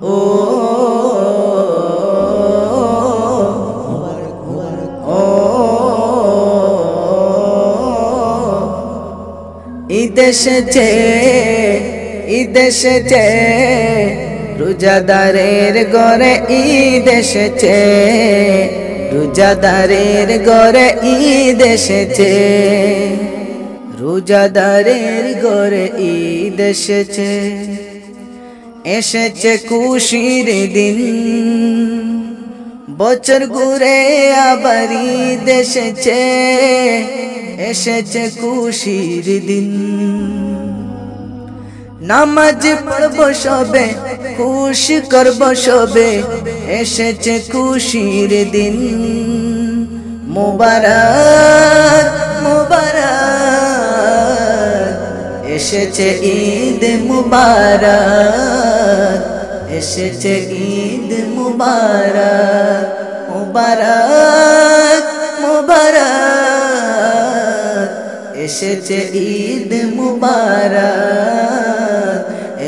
ও ও ঈদ এসেছে ঈদ এসেছে রোজাদারের ঘরে ঈদ এসেছে রোজাদারের ঘরে ঈদ এসেছে রোজাদারের ঘরে ঈদ এসেছে এসেছে খুশির দিন বছর ঘুরে আবার ঈদ এসেছে এসেছে খুশির দিন নামাজ পড়ব সবে খুশি করব সবে এসেছে খুশির দিন মুবারক মুবারক এসেছে ঈদ মুবারক এসেছে ঈদ মুবারক মুবারক মুবারক এসেছে ঈদ মুবারক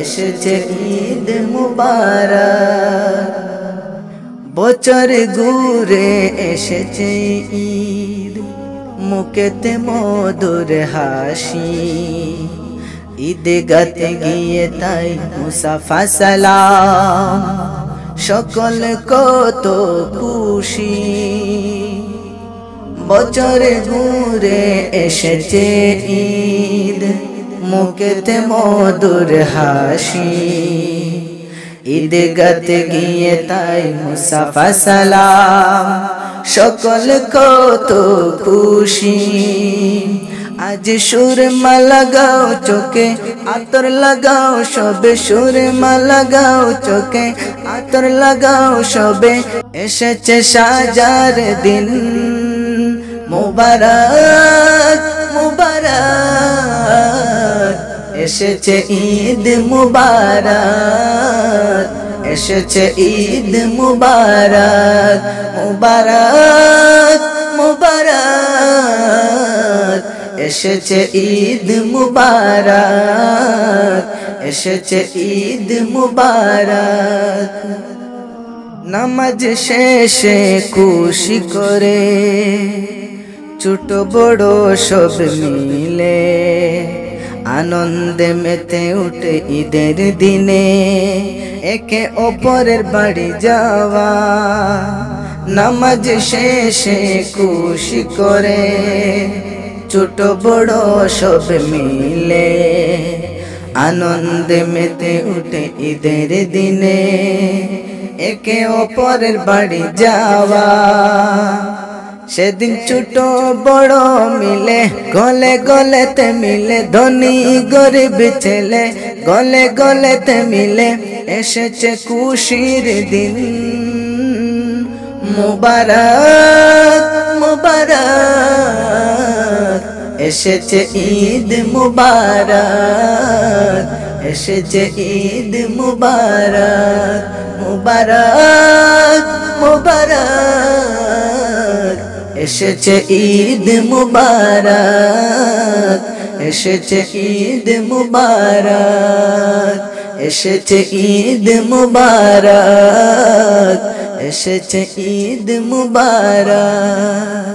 এসেছে ঈদ মুবারক বছর ঘুরে এসেছে ঈদ মুখেতে মধুর হাসি ঈদ গাতে গিয়ে তাই মুসাফা সালাম সকল কত খুশি বছর ঘুরে এসেছে ঈদ মুখেতে মধুর হাসি ঈদ গাতে গিয়ে তাই মুসাফা সালাম সকল কত খুশি আজ সুরমা লাগাও চোখে আতর লাগাও সবে সুরমা লাগাও চোখে আতর লাগাও সবে এসেছে সাজার দিন মুবারক মুবারক এসেছে ঈদ মুবারক এসেছে ঈদ মুবারক মুবারক মুবারক এসেছে ঈদ মুবারক এসেছে ঈদ মুবারক নামাজ শেষে খুশি করে ছোট বড় সব মিলে আনন্দে মেতে উঠে ঈদের দিনে একে অপরের বাড়ি যাওয়া নামাজ শেষে খুশি করে ছোট বড় সব মিলে আনন্দে মেতে উঠে ঈদের দিনে একে অপরের বাড়ি যাওয়া সেদিন ছোট বড় মিলে গলে গলেতে মিলে ধনী গরিব ছেলে গলে গলেতে মিলে এসেছে খুশির দিন মুবারক মুবারক এসেছে ঈদ মুবারক এসেছে ঈদ মুবারক মুবারক মুবারক এসেছে ঈদ মুবারক এসেছে ঈদ মুবারক এসেছে ঈদ মুবারক এসেছে ঈদ মুবারক।